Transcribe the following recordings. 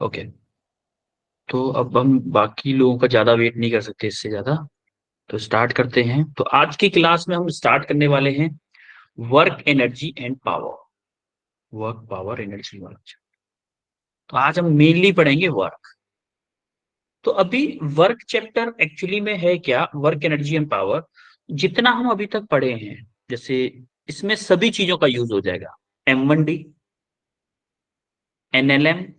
Okay, तो अब हम बाकी लोगों का ज्यादा वेट नहीं कर सकते इससे ज्यादा, तो स्टार्ट करते हैं। तो आज की क्लास में हम स्टार्ट करने वाले हैं work energy and power. Work power energy work. तो आज हम मेनली पढ़ेंगे वर्क। तो अभी वर्क चैप्टर एक्चुअली में है क्या, वर्क एनर्जी एंड पावर। जितना हम अभी तक पढ़े हैं, जैसे इसमें सभी चीजों का यूज हो जाएगा। M1D, NLM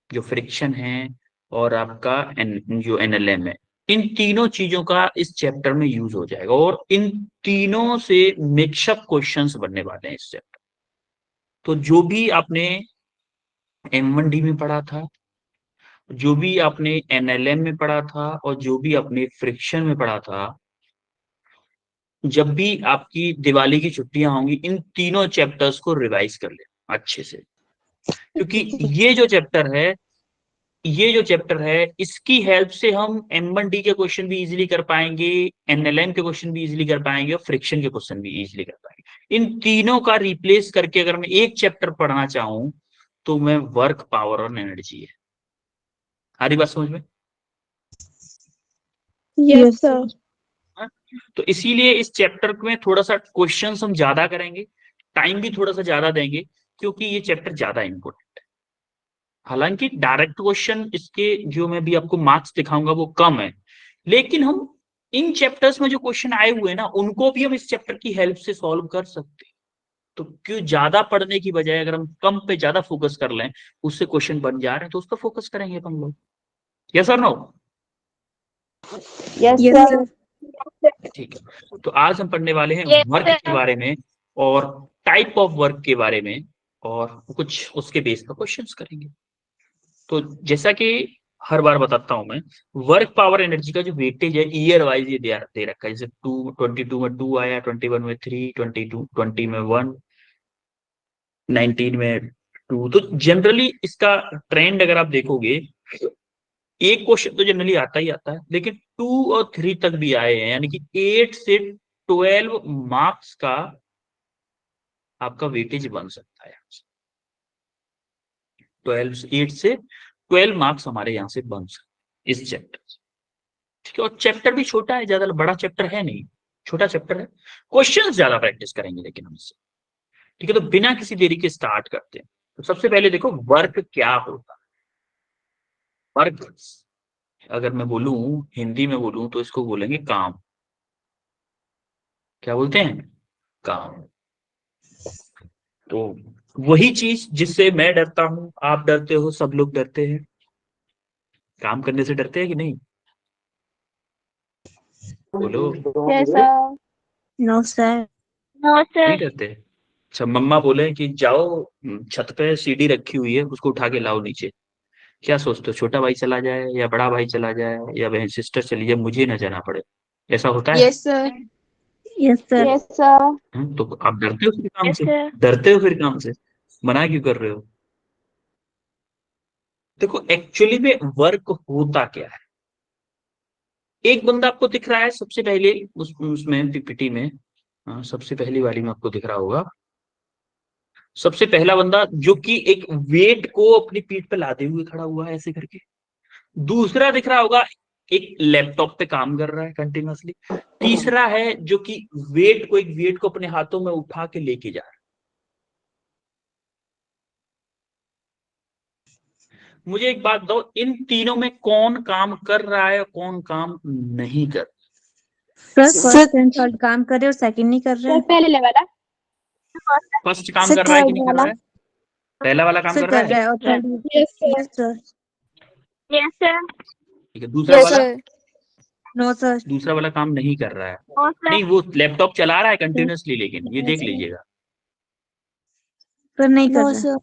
जो फ्रिक्शन है, और आपका जो NLM है, इन तीनों चीजों का इस चैप्टर में यूज हो जाएगा, और इन तीनों से मिक्सअप क्वेश्चंस बनने वाले हैं इस चैप्टर। तो जो भी आपने M1D में पढ़ा था, जो भी आपने NLM में पढ़ा था, और जो भी आपने फ्रिक्शन में पढ़ा था, जब भी आपकी दिवाली की छुट्टियां होंगी, इन तीनों चैप्टर्स को रिवाइज कर लेना अच्छे से। क्योंकि ये जो चैप्टर है इसकी हेल्प से हम M1D के क्वेश्चन भी इजीली कर पाएंगे, NLM के क्वेश्चन भी इजीली कर पाएंगे, और फ्रिक्शन के क्वेश्चन भी इजीली कर पाएंगे। इन तीनों का रिप्लेस करके अगर मैं एक चैप्टर पढ़ना चाहूं, तो मैं वर्क पावर और एनर्जी है। हमारी बात समझ में? Yes sir. हाँ? तो इसीलिए इस चैप्टर में थोड़ा सा क्वेश्चंस हम ज्यादा करेंगे, टाइम भी थोड़ा सा ज्यादा देंगे, क्योंकि ये चैप्टर ज्यादा इंपॉर्टेंट है। हालांकि डायरेक्ट क्वेश्चन इसके जो मैं भी आपको मार्क्स दिखाऊंगा वो कम है, लेकिन हम इन चैप्टर्स में जो क्वेश्चन आए हुए हैं ना, उनको भी हम इस चैप्टर की हेल्प से सॉल्व कर सकते हैं। तो क्यों ज्यादा पढ़ने की बजाय अगर हम कम पे ज्यादा फोकस कर लें, उससे क्वेश्चन बन जा रहे हैं, तो उस पर फोकस करेंगे अपन लोग। यस और no? Yes yes sir. Sir. ठीक है, तो आज हम पढ़ने वाले हैं यस वर्क के सर। बारे में, और टाइप ऑफ वर्क के बारे में, और कुछ उसके बेस पर क्वेश्चंस करेंगे। तो जैसा कि हर बार बताता हूं मैं, वर्क पावर एनर्जी का जो वेटेज है ईयर वाइज ये दे रखा है। जैसे 22 में 2 आया, 21 में 3, 20 में 1, 19 में 2। तो जनरली इसका ट्रेंड अगर आप देखोगे, एक क्वेश्चन तो जनरली आता ही आता है, लेकिन 2 और 3 तक भी आए हैं, यानी कि 8 से 12 मार्क्स का आपका वेटेज बन सकता है। 8 से 12 मार्क्स हमारे यहाँ से बन सकते हैं इस चैप्टर से। ठीक है, और चैप्टर भी छोटा है, ज्यादा बड़ा चैप्टर है नहीं, छोटा चैप्टर है। क्वेश्चन ज्यादा प्रैक्टिस करेंगे लेकिन हम इससे। ठीक है, तो बिना किसी देरी के स्टार्ट करते हैं। तो सबसे पहले देखो वर्क क्या होता है। वर्क, अगर मैं बोलूं, हिंदी में बोलूं, तो इसको बोलेंगे काम। क्या बोलते हैं? काम। तो वही चीज जिससे मैं डरता हूं, आप डरते हो, सब लोग डरते हैं। काम करने से डरते हैं कि नहीं? बोलो। Yes sir. No sir. No नहीं सर। डरते? अच्छा, मम्मा बोले कि जाओ, छत पे सीढ़ी रखी हुई है, उसको उठा के लाओ नीचे, क्या सोचते हो, छोटा भाई चला जाए या बड़ा भाई चला जाए या बहन सिस्टर चली जाए, मुझे ना जाना पड़े? ऐसा होता है? Yes sir. Yes sir. Yes sir. तो आप डरते हो फिर काम यस से? सर। डरते हो फिर काम से? मना क्यों कर रहे हो? देखो एक्चुअली में वर्क होता क्या है। एक बंदा आपको दिख रहा है सबसे पहले, उसमें पीपीटी में, सबसे पहली वाली में आपको दिख रहा होगा। सबसे पहला बंदा जो कि एक वेट को अपनी पीठ पे लादे हुए खड़ा हुआ है ऐसे करके। दूसरा दिख रहा होगा, एक लैपटॉप पे काम कर रहा है कंटिन्यूअसली। तीसरा है जो कि एक वेट को अपने हाथों में उठा के लेके जा रहा है। मुझे एक बात बताओ, इन तीनों में कौन काम कर रहा है और कौन काम नहीं कर sir sir first and third काम कर रहे हैं और सेकंड नहीं कर रहे सर हैं। पहले लेवल है। रहा? फर्स्ट काम सर कर रहा है कि थर्ड नहीं कर वाला। रहा है? पहला वाला काम सर कर रहा कर है? रहा है और sir. Third. Yes sir. Yes sir. Yes sir. ठीक है, दूसरा यस वाला? सर। No sir. दूसरा वाला काम नहीं कर रहा है। No sir. नहीं, वो लैपटॉप चला रहा है कंटिन्यूअसली, लेकिन ये देख लीजिएगा। सर नहीं कर नो रहा है। सर।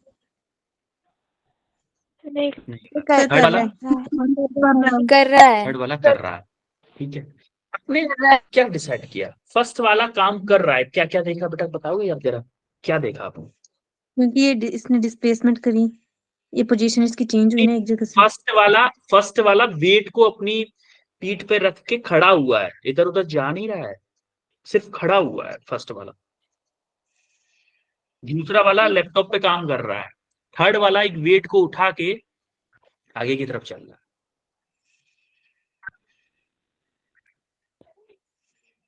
नहीं नहीं कर सर रहा। थर्ड कर वाला? रहा है। कर रहा है। थर्ड वाला कर रहा है। ठीक है, आपने क्या डिसाइड किया? फर्स्ट वाला काम कर रहा है, क्या क्या देखा बेटा, बताओगे आप जरा, क्या देखा आपने? क्योंकि इसने डिस्प्लेसमेंट करी, ये पोजीशन इसकी चेंज हुई ना एक जगह से। फर्स्ट वाला वेट को अपनी पीठ पे रख के खड़ा हुआ है, इधर उधर जा नहीं रहा है, सिर्फ खड़ा हुआ है फर्स्ट वाला। दूसरा वाला लैपटॉप पे काम कर रहा है। थर्ड वाला एक वेट को उठा के आगे की तरफ चल रहा है।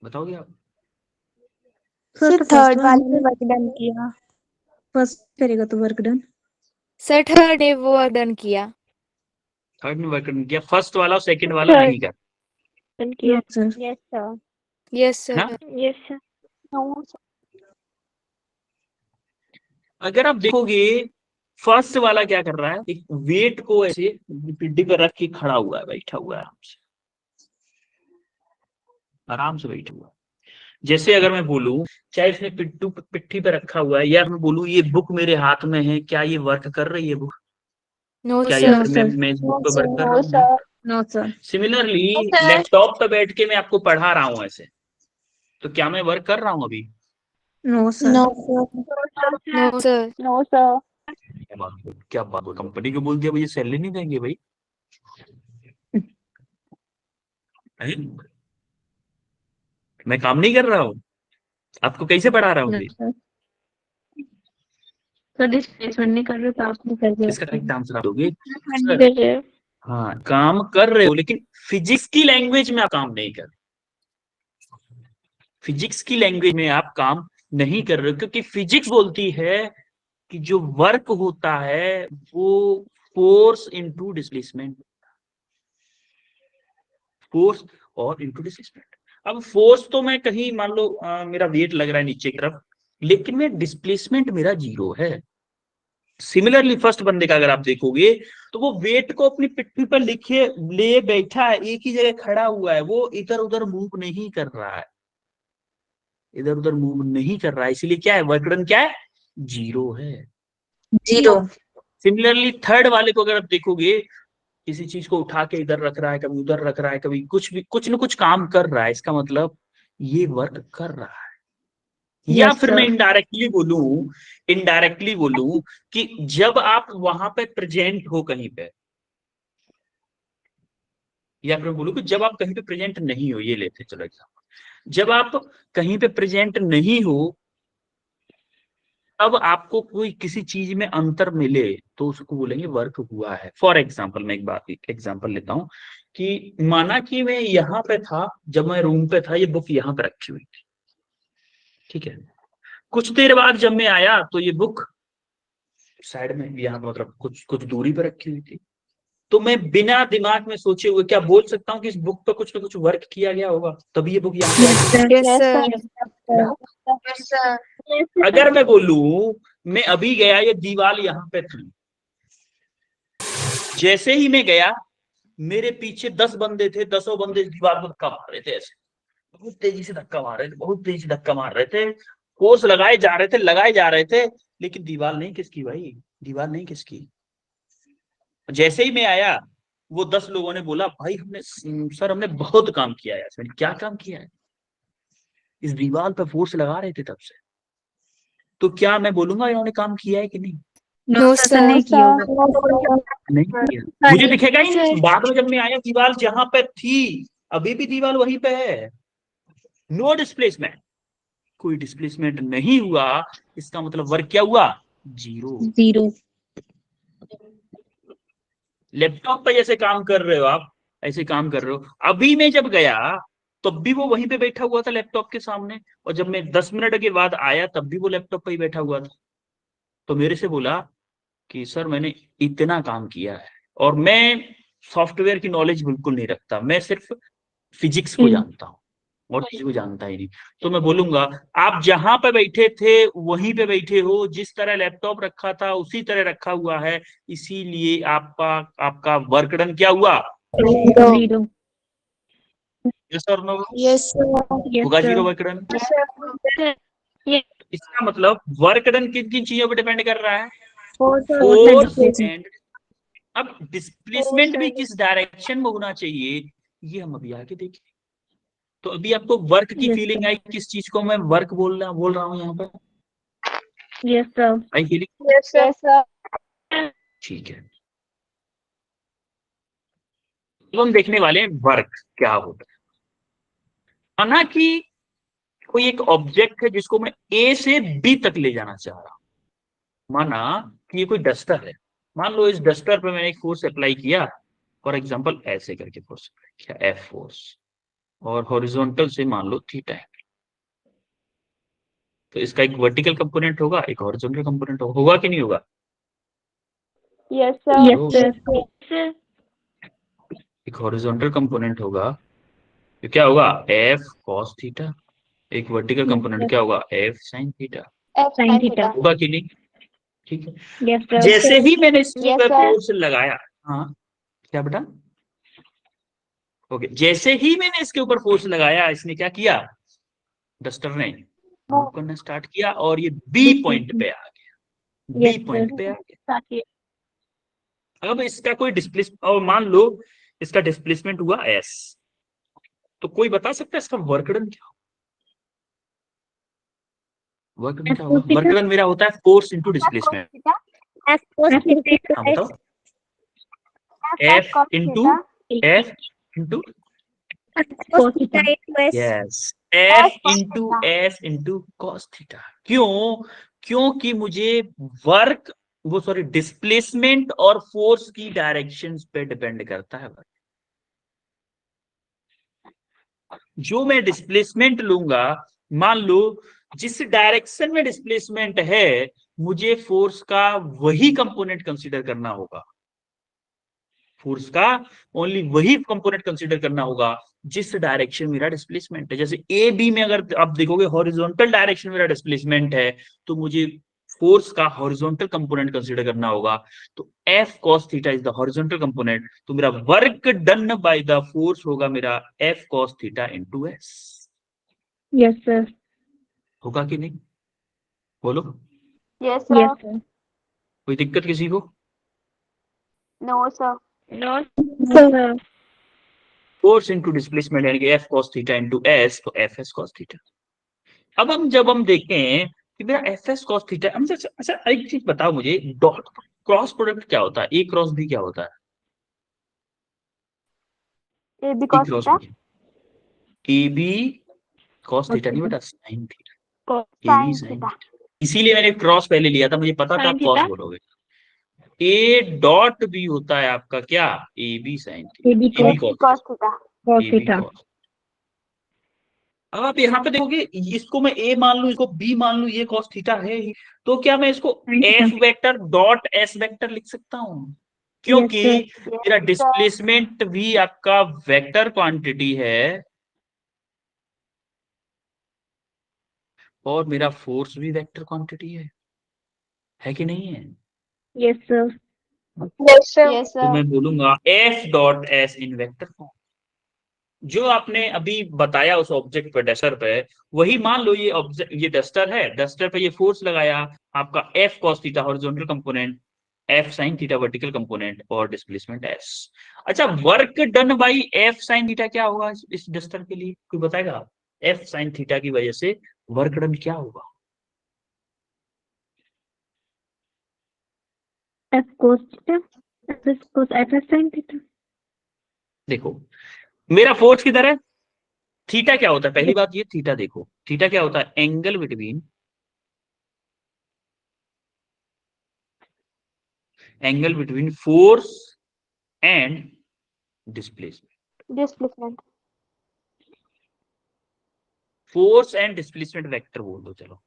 बताओगे आप? सर थर्ड वाले ने वर्क डन किया। फर्स्ट करेगा तो वर्क डन। सर थर्ड ने वो डन किया। थर्ड ने वर्क डन किया, फर्स्ट वाला और सेकंड वाला नहीं कर, डन किया। No sir. Yes sir. Yes है ना? Sir. Yes sir. No sir. अगर आप देखोगे फर्स्ट वाला क्या कर रहा है, एक वेट को ऐसे पिड्डी पर रख के खड़ा हुआ है, बैठा हुआ है, आराम से बैठा हुआ है। जैसे अगर मैं बोलूं, चाहे इसने पिट्ठी पे रखा हुआ है, या मैं बोलूं ये बुक मेरे हाथ में है, क्या ये वर्क कर रही है बुक? नो क्या या सर। फिर मैं इस बुक पे वर्क कर रहा नो हूँ? Sir. No sir. Similarly sir. Laptop पे बैठ के मैं आपको पढ़ा रहा हूँ ऐसे, तो क्या मैं वर्क कर रहा हूँ अभी? No sir. No sir. No sir. No sir. क्या बात, कंपनी को बोल दिया भाई सैलरी नहीं देंगे भाई? मैं काम नहीं कर रहा हूँ, आपको कैसे पढ़ा रहा हूँ नो फिर? सर। सर डिस्प्लेसमेंट नहीं कर रहे तो आप नहीं कर रहे। इसका करेक्ट आंसर आप दोगे? नहीं कर रहे। हाँ, काम कर रहे हो, लेकिन फिजिक्स की लैंग्वेज में आप काम नहीं कर रहे। फिजिक्स की लैंग्वेज में आप काम नहीं कर रहे, क्योंकि फिजिक्स बोलती है कि जो वर्क होता है वो फोर्स इनटू डिस्प्लेसमेंट, फोर्स और इनटू डिस्प्लेसमेंट। अब फोर्स तो मैं कहीं मान लो मेरा वेट लग रहा है नीचे की तरफ, लेकिन मैं डिस्प्लेसमेंट मेरा 0 है। सिमिलरली फर्स्ट बंदे का अगर आप देखोगे तो वो वेट को अपनी पिट्ठी पर लिखे ले बैठा है, एक ही जगह खड़ा हुआ है, वो इधर उधर मूव नहीं कर रहा है, इधर उधर मूव नहीं कर रहा है, इसीलिए क्या है, वर्क डन क्या है, 0 है। 0। सिमिलरली थर्ड वाले को अगर आप देखोगे, किसी चीज को उठा के इधर रख रहा है, कभी उधर रख रहा है, कभी कुछ भी कुछ ना कुछ काम कर रहा है, इसका मतलब ये वर्क कर रहा है। या Yes, फिर मैं sir. इनडायरेक्टली बोलूं कि जब आप वहां पे प्रेजेंट हो कहीं पे, या फिर बोलूं कि जब आप कहीं पे प्रेजेंट नहीं हो, ये लेते चलो एग्जाम्पल, जब आप कहीं पे प्रेजेंट नहीं हो, तब आपको कोई किसी चीज में अंतर मिले तो उसको बोलेंगे वर्क हुआ है। फॉर एग्जाम्पल, मैं एक एग्जाम्पल लेता हूं कि माना कि मैं यहाँ पे था, जब मैं रूम पे था, ये बुक यहाँ पे रखी हुई थी, ठीक है। कुछ देर बाद जब मैं आया तो ये बुक साइड में, यहाँ मतलब कुछ कुछ दूरी पर रखी हुई थी, तो मैं बिना दिमाग में सोचे हुए क्या बोल सकता हूँ कि इस बुक पर कुछ ना कुछ वर्क किया गया होगा, तभी ये बुक यहाँ पे आई। Yes, sir. Yes sir. अगर मैं बोलूं मैं अभी गया, ये दीवार यहाँ पे थी, जैसे ही मैं गया मेरे पीछे 10 बंदे थे, 10 बंदे इस दीवार को धक्का मार रहे थे, ऐसे बहुत तेजी से धक्का मार रहे थे, बहुत तेजी से धक्का मार रहे थे, फोर्स लगाए जा रहे थे, लगाए जा रहे थे, लेकिन दीवार नहीं किसकी भाई, दीवार नहीं किसकी। जैसे ही मैं आया, वो 10 लोगों ने बोला भाई हमने सर हमने बहुत काम किया है। मैंने क्या काम किया है? इस दीवार पे फोर्स लगा रहे थे तब से। तो क्या मैं बोलूंगा इन्होंने काम किया है कि नहीं? No, sir. नहीं किया होगा। नहीं किया, मुझे दिखेगा ही नहीं। बाद में जब मैं आया, दीवार जहां पे थी अभी भी दीवार वहीं पे है, नो डिस्प्लेसमेंट, कोई डिस्प्लेसमेंट नहीं हुआ, इसका मतलब वर्क क्या हुआ, 0। 0. लैपटॉप पे जैसे काम कर रहे हो आप, ऐसे काम कर रहे हो। अभी मैं जब गया तब भी वो वहीं पे बैठा हुआ था लैपटॉप के सामने, और जब मैं 10 मिनट के बाद आया तब भी वो लैपटॉप पे ही बैठा हुआ था। तो मेरे से बोला कि सर मैंने इतना काम किया है, और मैं सॉफ्टवेयर की नॉलेज बिल्कुल नहीं रखता, मैं सिर्फ फिजिक्स को जानता हूँ और चीज को जानता ही नहीं। तो मैं बोलूंगा आप जहां पे बैठे थे वहीं पे बैठे हो, जिस तरह लैपटॉप रखा था उसी तरह रखा हुआ है, इसीलिए आपका आपका वर्क डन क्या हुआ, 0. यस और नो? Yes sir. होगा 0 वर्क डन। इसका मतलब वर्क डन किन किन चीजों पर डिपेंड कर रहा है, फोर्स एंड। अब डिस्प्लेसमेंट भी किस डायरेक्शन में होना चाहिए ये हम अभी आगे देखेंगे। तो अभी आपको वर्क की फीलिंग आई, किस चीज को मैं वर्क बोल रहा हूँ यहाँ पर, yes sir. I feeling? Yes sir. ठीक है, तो हम देखने वाले हैं वर्क क्या होता है। माना कि कोई एक ऑब्जेक्ट है जिसको मैं ए से बी तक ले जाना चाह रहा हूं, माना कि ये कोई डस्टर है, मान लो इस डस्टर पे मैंने एक फोर्स अप्लाई किया, फॉर एग्जांपल ऐसे करके फोर्स अप्लाई किया, एफ फोर्स, और हॉरिजॉन्टल से मान लो थीटा है, तो इसका एक वर्टिकल कंपोनेंट होगा, एक हॉरिजॉन्टल कंपोनेंट होगा कि नहीं होगा? Yes, sir. Hello, sir. एक हॉरिजॉन्टल कंपोनेंट होगा तो क्या होगा, एफ कॉस थीटा, एक वर्टिकल कंपोनेंट क्या होगा, F sine theta, F Sin sin theta. theta. होगा कि नहीं? ठीक है। Yes, sir. जैसे ही मैंने इसके Yes, ऊपर sir. फोर्स लगाया, हाँ क्या बेटा, ओके, जैसे ही मैंने इसके ऊपर फोर्स लगाया, इसने क्या किया, डस्टर ने मूव करना स्टार्ट किया और ये बी पॉइंट पे आ गया, बी Yes, पॉइंट sir. पे आ गया। अब इसका कोई डिस्प्लेस, और मान लो इसका डिस्प्लेसमेंट हुआ एस, तो कोई बता सकता है इसका वर्क डन क्या होगा? वर्क डन क्या होगा? वर्क डन मेरा होता है force into displacement. F cos theta. हाँ बताओ, F F cos into theta. F into, Cos theta into S. Yes, F cos into theta. S into cos theta. क्यों? क्योंकि मुझे वर्क, वो सॉरी डिस्प्लेसमेंट और फोर्स की डायरेक्शंस पे depend करता है वर्क। जो मैं डिस्प्लेसमेंट लूंगा, मान लो जिस डायरेक्शन में डिस्प्लेसमेंट है, मुझे फोर्स का वही कंपोनेंट कंसीडर करना होगा, फोर्स का ओनली वही कंपोनेंट कंसीडर करना होगा जिस डायरेक्शन मेरा डिस्प्लेसमेंट है। जैसे ए बी में अगर आप देखोगे हॉरिजॉन्टल डायरेक्शन मेरा डिस्प्लेसमेंट है, तो मुझे फोर्स का हॉरिजॉन्टल कंपोनेंट कंसीडर करना होगा, तो F cos theta is the horizontal component, तो मेरा work done by the force होगा मेरा F cos theta into S. Yes, sir. होगा कि नहीं, बोलो? Yes, sir. Yes, sir. कोई दिक्कत किसी को? No, sir. No, sir. Force into displacement यानी कि F cos theta into S, तो एफ एस कॉस थीटा। अब हम जब हम देखें कि मेरा एफ एस कॉस थीटा, हम अच्छा एक चीज बताओ मुझे, डॉट क्रॉस प्रोडक्ट क्या होता है, ए क्रॉस बी क्या होता है? AB A cos cross theta. B, A B cos theta नहीं बेटा, sine theta, A B Sin sine theta. Theta. इसीलिए मैंने क्रॉस पहले लिया था, मुझे पता था आप कॉस बोलोगे। ए डॉट बी होता है आपका क्या, A B sine theta, AB A B AB cos, cos theta. cos A B theta. Cos. अब आप यहाँ पे देखोगे, इसको मैं ए मान लूं, इसको बी मान लूं, ये कॉस थीटा है ही, तो क्या मैं इसको Sin theta. F vector dot S vector लिख सकता हूं? क्योंकि Yes, मेरा डिस्प्लेसमेंट भी आपका वेक्टर क्वांटिटी है और मेरा फोर्स भी वेक्टर क्वांटिटी है कि नहीं है? Yes, sir. Yes, sir. Yes, तो sir. मैं बोलूंगा एफ डॉट एस इन वेक्टर फॉर्म। जो आपने अभी बताया उस ऑब्जेक्ट पे, डस्टर पे, वही मान लो ये ऑब्जेक्ट, ये डस्टर है, डस्टर पे ये फोर्स लगाया आपका F cos theta horizontal component, F sine theta vertical component और डिस्प्लेसमेंट एस। अच्छा, work done by F sine theta क्या होगा इस डस्टर के लिए, कोई बताएगा? एफ साइन थीटा की वजह से वर्क डन क्या होगा? F cos theta. F is cos F is sin theta. देखो, मेरा फोर्स किधर है, थीटा क्या होता है, पहली बात ये थीटा देखो, थीटा क्या होता है, angle between force and displacement. Displacement. Force and displacement vector बोल दो, चलो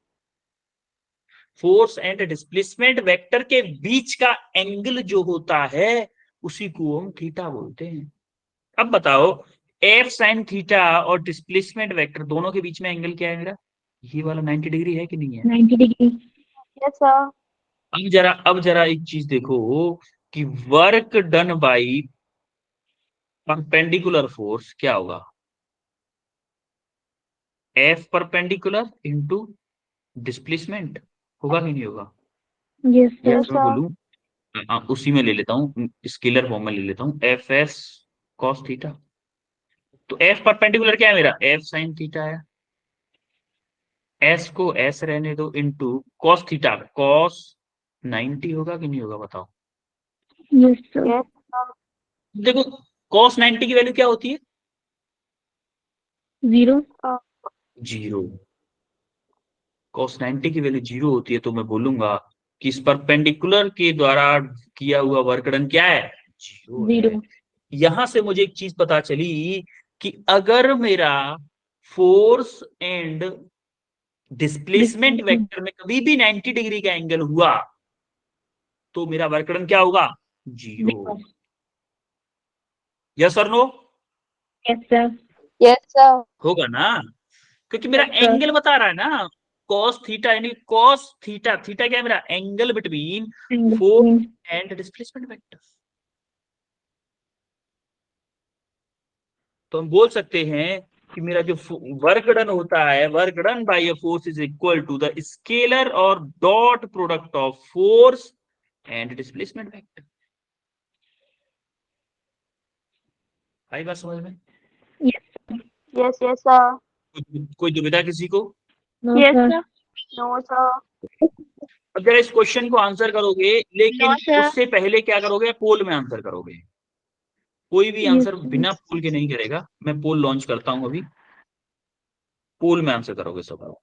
फोर्स एंड डिस्प्लेसमेंट वेक्टर के बीच का एंगल जो होता है उसी को हम थीटा बोलते हैं। अब बताओ, एफ साइन थीटा और डिस्प्लेसमेंट वेक्टर दोनों के बीच में एंगल क्या है मेरा, ये वाला 90 डिग्री है कि नहीं है? 90 degree. Yes, sir. अब जरा एक चीज देखो कि work done by perpendicular force क्या होगा, एफ परपेंडिकुलर इंटू डिस्प्लेसमेंट, होगा कि नहीं होगा? Yes, या sir. Yes, मैं sir. बोलूं, उसी में ले लेता हूँ, स्केलर फॉर्म में ले लेता हूँ, एफ एस कॉस थीटा। तो एफ परपेंडिकुलर क्या है मेरा, एफ साइन थीटा है, एस को एस रहने दो, इंटू कॉस थीटा, कॉस 90 होगा कि नहीं होगा बताओ? Yes, sir. Yes, sir. देखो, कॉस 90 की वैल्यू क्या होती है, 0. जीरो। कॉस 90 की वैल्यू जीरो होती है, तो मैं बोलूंगा कि इस परपेंडिकुलर के द्वारा किया हुआ वर्क डन क्या है, 0 है। जीरो। यहां से मुझे एक चीज पता चली कि अगर मेरा फोर्स एंड डिस्प्लेसमेंट वेक्टर में कभी भी 90 डिग्री का एंगल हुआ तो मेरा वर्क डन क्या होगा, 0। यस और no, yes sir. Yes, sir. होगा ना, क्योंकि मेरा Yes, sir. एंगल बता रहा है ना, कॉस थीटा, यानी कॉस थीटा, थीटा क्या है मेरा angle between force and displacement vector. तो हम बोल सकते हैं कि मेरा जो वर्क डन होता है, work done by a force is equal to the scalar और dot product of force and displacement vector. आई बात समझ में? Yes, yes, sir. कोई दुविधा किसी को? No Yes, sir. sir. No, sir. अगर इस क्वेश्चन को आंसर करोगे, लेकिन No, sir. उससे पहले क्या करोगे, पोल में आंसर करोगे। कोई भी Yes, आंसर sir. बिना पोल के नहीं करेगा। मैं पोल लॉन्च करता हूं अभी, पोल में आंसर करोगे सब।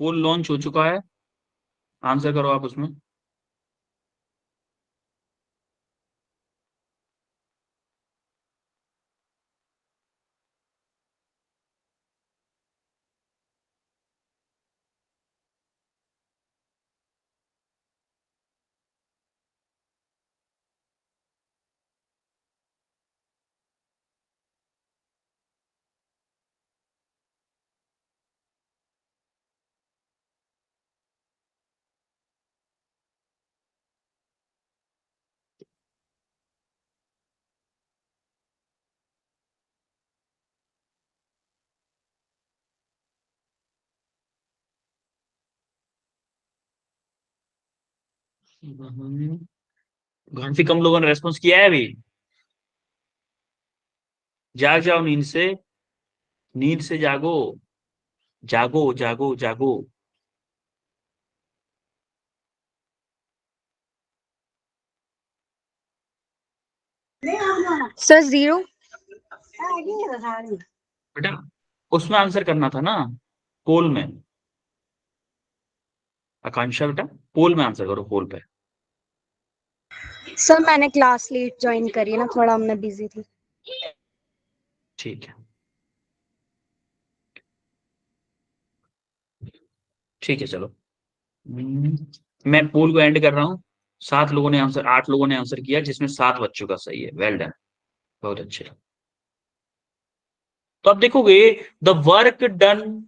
पोल लॉन्च हो चुका है, आंसर करो आप उसमें। काफी कम लोगों ने रेस्पॉन्स किया है अभी। जाग जाओ नींद से, नींद से जागो, जागो जागो जागो। Sir zero. बेटा उसमें आंसर करना था ना, पोल में। आकांक्षा बेटा पोल में आंसर करो, पोल पे। सर मैंने क्लास लेट ज्वाइन करी ना, थोड़ा मैं बिजी थी। ठीक है, ठीक है चलो। मैं पोल को एंड कर रहा हूँ। 7 लोगों ने आंसर, 8 लोगों ने आंसर किया, जिसमें 7 बच्चों का सही है। वेल डन, बहुत अच्छे। तो अब देखोगे, the work done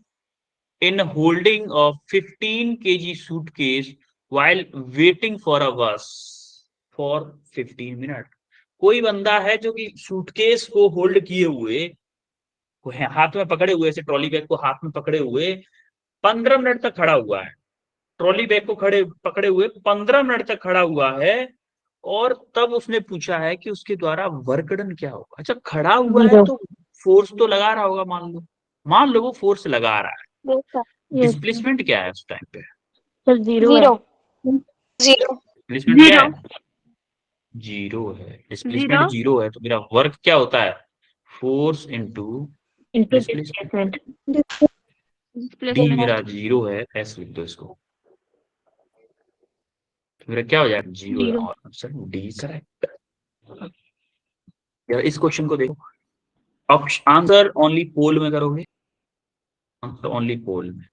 in holding a 15 kg suitcase while waiting for a bus for 15 minutes। कोई बंदा है जो कि सूटकेस को होल्ड किए हुए, हाथ में पकड़े हुए, ऐसे ट्रॉली बैग को हाथ में पकड़े हुए 15 मिनट तक खड़ा हुआ है। ट्रॉली बैग को खड़े पकड़े हुए 15 मिनट तक खड़ा हुआ है, और तब उसने पूछा है कि उसके द्वारा वर्क डन क्या होगा। अच्छा खड़ा हुआ है जीरो। तो फोर्स तो लगा रहा होगा, मान लो वो फोर्स लगा रहा है। Yes, sir. यस डिस्प्लेसमेंट क्या है उस टाइम पे, सर। जीरो है। Zero. Zero. डिस्प्लेसमेंट क्या Zero. है, 0 है। Displacement Zero. 0 है तो मेरा वर्क क्या होता है, force into into displacement. Displacement. D मेरा Displacement. 0 है, एस लिख दो इसको, तो मेरा क्या हो जाएगा, 0 है। जीरो। और आंसर डी करेक्ट। यार इस क्वेश्चन को देखो, आंसर ओनली पोल में करोगे, आंसर ओनली पोल में।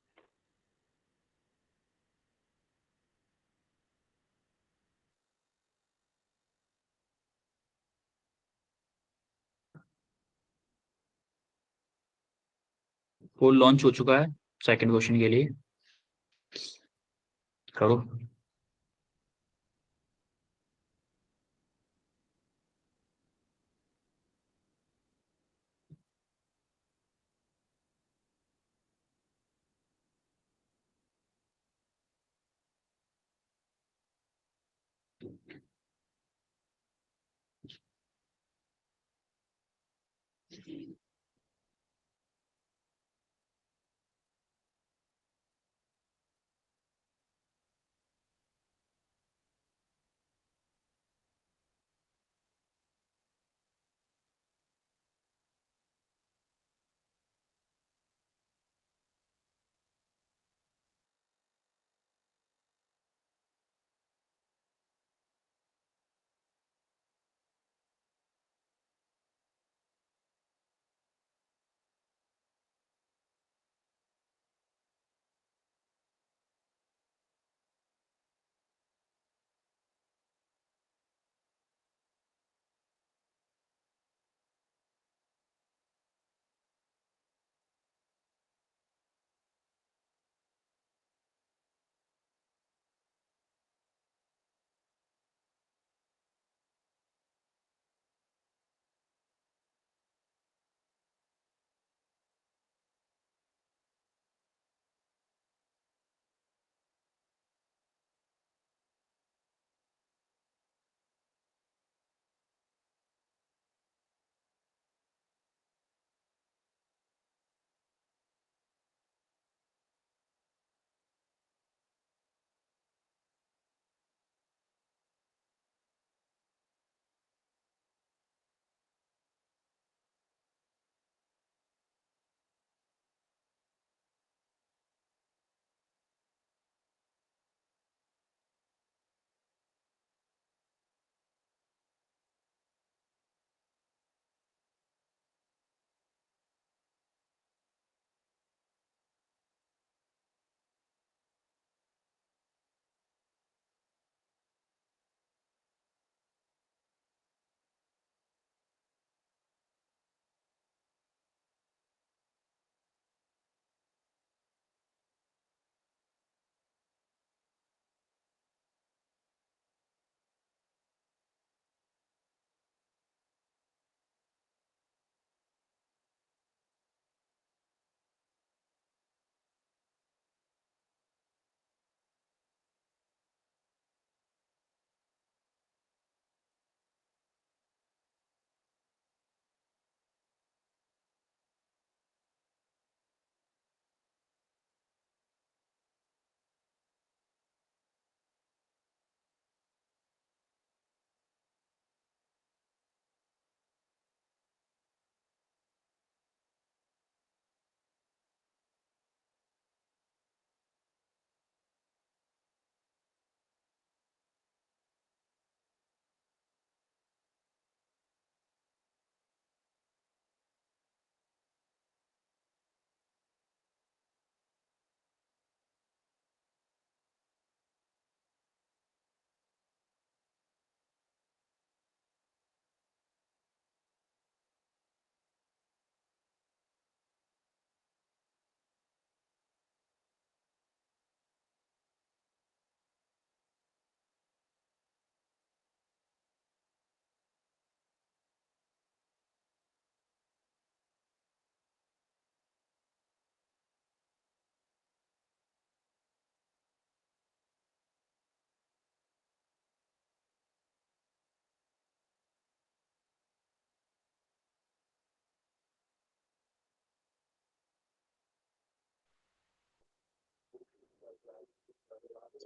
पोल लॉन्च हो चुका है सेकंड क्वेश्चन के लिए, करो।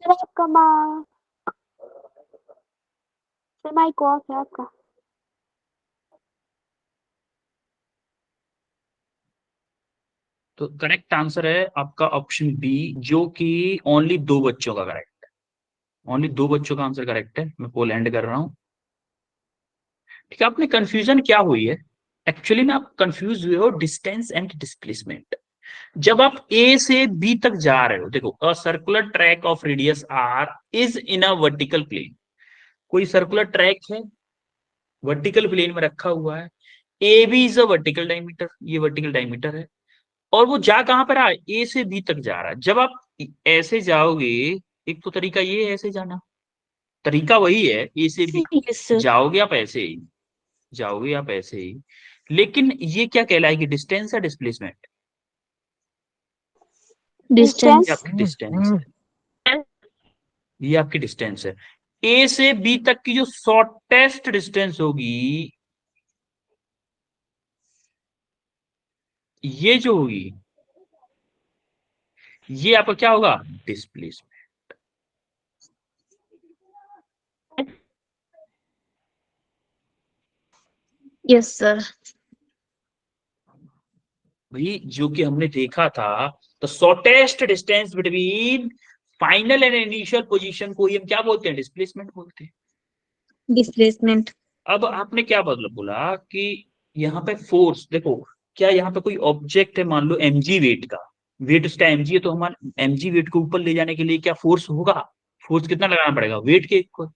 सर आपका सर माइक ऑफ है आपका। तो करेक्ट आंसर है आपका ऑप्शन बी, जो कि ओनली 2 बच्चों का करेक्ट है। ओनली 2 बच्चों का आंसर करेक्ट है। मैं पोल एंड कर रहा हूं। ठीक है, आपने कंफ्यूजन क्या हुई है? एक्चुअली में आप कंफ्यूज हुए हो डिस्टेंस एंड डिस्प्लेसमेंट। जब आप ए से बी तक जा रहे हो, देखो, a circular track of radius R is in a vertical plane. कोई सर्कुलर ट्रैक है, वर्टिकल प्लेन में रखा हुआ है। A B is a vertical diameter, ये वर्टिकल डायमीटर है। और वो जा कहां पर रहा है? ए से बी तक जा रहा है। जब आप ऐसे जाओगे, एक तो तरीका ये है ऐसे जाना, तरीका वही है, ए से बी यस सर। जाओगे आप ऐसे ही, जाओगे आप ऐसे ही। लेकिन ये क्या कहलाएगी, डिस्टेंस या डिस्प्लेसमेंट? डिस्टेंस। ये आपकी डिस्टेंस है, ये आपकी डिस्टेंस है। ए से बी तक की जो शॉर्टेस्ट डिस्टेंस होगी, ये जो होगी ये आपका क्या होगा, डिस्प्लेसमेंट। Yes sir. भाई जो कि हमने देखा था, the shortest distance between final and initial position को ही हम क्या बोलते हैं, डिस्प्लेसमेंट बोलते हैं। डिस्प्लेसमेंट। अब आपने क्या मतलब बोला कि यहाँ पे फोर्स देखो, क्या यहाँ पे कोई ऑब्जेक्ट है, मान लो mg वेट का, वेट उसका mg है, तो हमारा mg वेट को ऊपर ले जाने के लिए क्या फोर्स होगा, फोर्स कितना लगाना पड़ेगा, वेट के equal,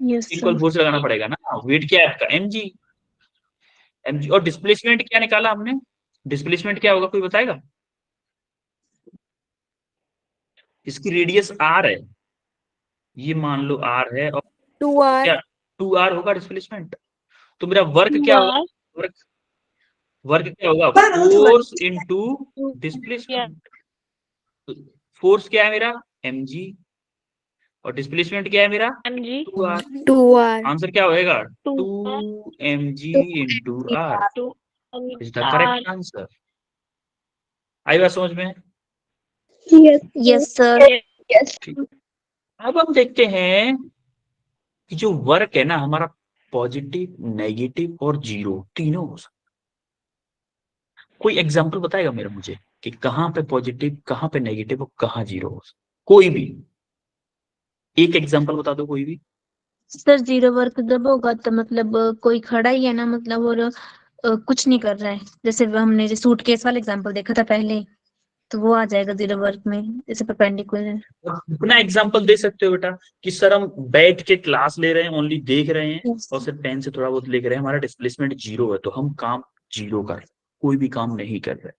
yes equal sir. Force लगाना पड़ेगा ना। वेट क्या है आपका, mg। mg और डिस्प्लेसमेंट क्या निकाला हमने, डिस्प्लेसमेंट क्या होगा कोई बताएगा। इसकी रेडियस r है, ये मान लो r है, और 2R। क्या 2r होगा डिस्प्लेसमेंट। तो मेरा वर्क क्या होगा, वर्क वर्क क्या होगा, फोर्स इनटू डिस्प्लेसमेंट। फोर्स क्या है मेरा, mg, और डिस्प्लेसमेंट क्या है मेरा, mg 2r। 2R। आंसर क्या होएगा, 2 2mg into r 2 is the correct answer. आई बात समझ में। Yes sir. ठीक, अब हम देखते हैं कि जो वर्क है ना हमारा, पॉजिटिव, नेगेटिव और जीरो तीनों हो सकता है। कोई एग्जांपल बताएगा मेरा मुझे कि कहाँ पे पॉजिटिव, कहाँ पे नेगेटिव और कहाँ जीरो हो सकता है? कोई भी एक एग्जांपल बता दो कोई भी। सर जीरो वर्क जब होगा तो मतलब कोई खड़ा ही है ना, मतलब और कुछ नहीं कर रहा है, जैसे हमने जो सूटकेस वाला एग्जांपल देखा था पहले, तो वो आ जाएगा जीरो वर्क में, जैसे परपेंडिकुलर। अपना एग्जांपल दे सकते हो बेटा कि सर हम बैठ के क्लास ले रहे हैं, ओनली देख रहे हैं यस। और सिर्फ पेन से थोड़ा बहुत लिख रहे हैं, हमारा डिस्प्लेसमेंट जीरो है, तो हम काम जीरो कर रहे हैं, कोई भी काम नहीं कर रहे।